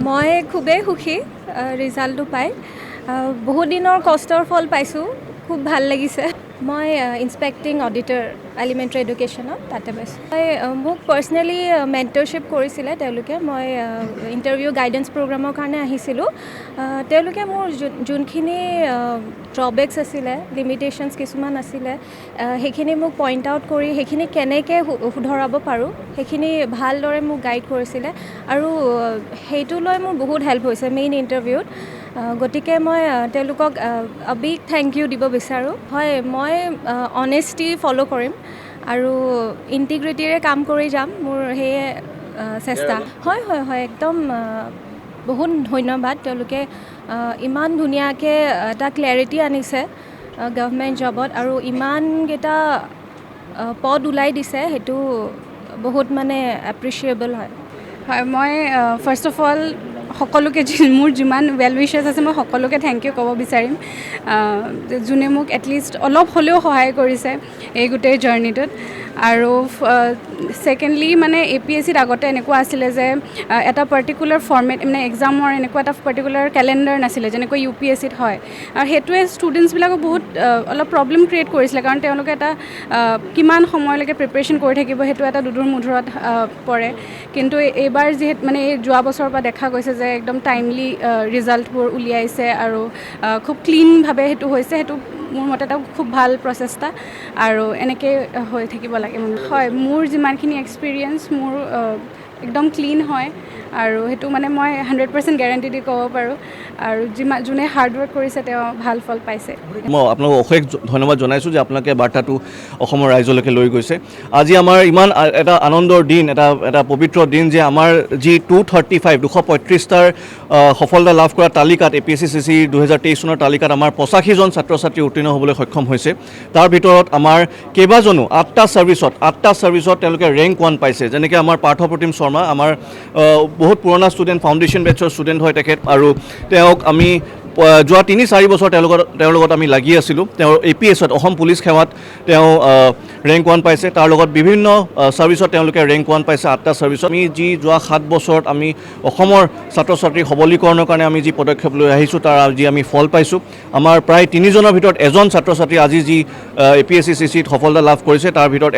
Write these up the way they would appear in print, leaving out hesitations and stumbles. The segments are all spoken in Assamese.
মই খুবেই সুখী ৰিজাল্টটো পাই বহুত দিনৰ কষ্টৰ ফল পাইছোঁ খুব ভাল লাগিছে মই ইন্সপেক্টিং অডিটৰ এলিমেণ্টাৰী এডুকেশ্যনত তাতে পাইছোঁ মোক পাৰ্চনেলি মেণ্টৰশ্বিপ কৰিছিলে তেওঁলোকে মই ইণ্টাৰভিউ গাইডেন্স প্ৰগ্ৰামৰ কাৰণে আহিছিলোঁ তেওঁলোকে মোৰ যোনখিনি ড্ৰবেক্স আছিলে লিমিটেশ্যনছ কিছুমান আছিলে সেইখিনি মোক পইণ্ট আউট কৰি সেইখিনি কেনেকৈ শুধৰাব পাৰোঁ সেইখিনি ভালদৰে মোক গাইড কৰিছিলে আৰু সেইটো লৈ মোৰ বহুত হেল্প হৈছে মেইন ইণ্টাৰভিউত গতিকে মই তেওঁলোকক বিগ থেংক ইউ দিব বিচাৰোঁ হয় মই অনেষ্টি ফ'ল' কৰিম আৰু ইণ্টিগ্ৰিটিৰে কাম কৰি যাম মোৰ সেয়ে চেষ্টা হয় হয় হয় একদম বহুত ধন্যবাদ তেওঁলোকে ইমান ধুনীয়াকৈ এটা ক্লেৰিটি আনিছে গভৰ্ণমেণ্ট জবত আৰু ইমানকেইটা পদ ওলাই দিছে সেইটো বহুত মানে এপ্ৰিচিয়েবল হয় হয় মই ফাৰ্ষ্ট অফ অল সকলোকে মোৰ যিমান ৱেল উইচাৰ্ছ আছে মই সকলোকে থেংক ইউ ক'ব বিচাৰিম যোনে মোক এটলিষ্ট অলপ হ'লেও সহায় কৰিছে এই গোটেই জাৰ্ণিটোত আৰু ছেকেণ্ডলি মানে APSCত আগতে এনেকুৱা আছিলে যে এটা পাৰ্টিকুলাৰ ফৰ্মেট মানে এক্সামৰ এনেকুৱা এটা পাৰ্টিকুলাৰ কেলেণ্ডাৰ নাছিলে যেনেকৈ UPSCত হয় আৰু সেইটোৱে ষ্টুডেণ্টছবিলাকক বহুত অলপ প্ৰব্লেম ক্ৰিয়েট কৰিছিলে কাৰণ তেওঁলোকে এটা কিমান সময়লৈকে প্ৰিপেৰেশ্যন কৰি থাকিব সেইটো এটা দুধুৰ মুধুৰত পৰে কিন্তু এইবাৰ যিহেতু মানে এই যোৱা বছৰৰ পৰা দেখা গৈছে যে একদম টাইমলি ৰিজাল্টবোৰ উলিয়াইছে আৰু খুব ক্লিনভাৱে সেইটো হৈছে সেইটো মোৰ মতে এটা খুব ভাল প্ৰচেষ্টা আৰু এনেকৈ হৈ থাকিব লাগে হয় মোৰ যিমানখিনি এক্সপিৰিয়েঞ্চ মোৰ একদম ক্লিন হয় আৰু সেইটো মানে মই 100% গেৰাণ্টি দি ক'ব পাৰোঁ আৰু যোনে হাৰ্ড ৱৰ্ক কৰিছে তেওঁ ভাল ফল পাইছে মই আপোনালোকক অশেষ ধন্যবাদ জনাইছোঁ যে আপোনালোকে বাৰ্তাটো অসমৰ ৰাইজলৈকে লৈ গৈছে আজি আমাৰ ইমান এটা আনন্দৰ দিন এটা পবিত্ৰ দিন যে আমাৰ যি 235টাৰ সফলতা লাভ কৰা তালিকাত APSC 2023 চনৰ তালিকাত আমাৰ 85জন ছাত্ৰ ছাত্ৰী উত্তীৰ্ণ হ'বলৈ সক্ষম হৈছে তাৰ ভিতৰত আমাৰ কেইবাজনো 8টা ছাৰ্ভিচত তেওঁলোকে ৰেংক 1 পাইছে যেনেকৈ আমাৰ পাৰ্থপ্ৰতিম শৰ্মা আমাৰ বহুত পুৰণা ষ্টুডেণ্ট ফাউণ্ডেশ্যন বেটছৰ ষ্টুডেণ্ট হয় তেখেত আৰু তেওঁক আমি যোৱা 3-4 বছৰ তেওঁৰ লগত আমি লাগি আছিলোঁ তেওঁৰ APSত অসম পুলিচ সেৱাত তেওঁ ৰেংক 1 পাইছে তাৰ লগত বিভিন্ন ছাৰ্ভিচত তেওঁলোকে ৰেংক 1 পাইছে 8টা ছাৰ্ভিচত আমি যি যোৱা 7 বছৰত আমি অসমৰ ছাত্ৰ ছাত্ৰীৰ সবলীকৰণৰ কাৰণে আমি যি পদক্ষেপ লৈ আহিছোঁ তাৰ আজি আমি ফল পাইছোঁ আমাৰ প্ৰায় 3জনৰ ভিতৰত এজন ছাত্ৰ ছাত্ৰী আজি যি APSC CCত সফলতা লাভ কৰিছে তাৰ ভিতৰত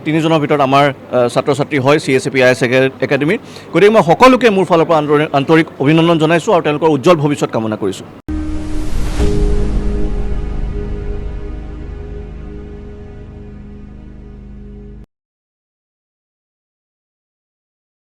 3জনৰ ভিতৰত আমাৰ ছাত্ৰ ছাত্ৰী হয় CSAP IAS একাডেমীৰ গতিকে মই সকলোকে মোৰ ফালৰ পৰা আন্তৰিক অভিনন্দন জনাইছোঁ আৰু তেওঁলোকৰ উজ্জ্বল ভৱিষ্যত কামনা কৰিছোঁ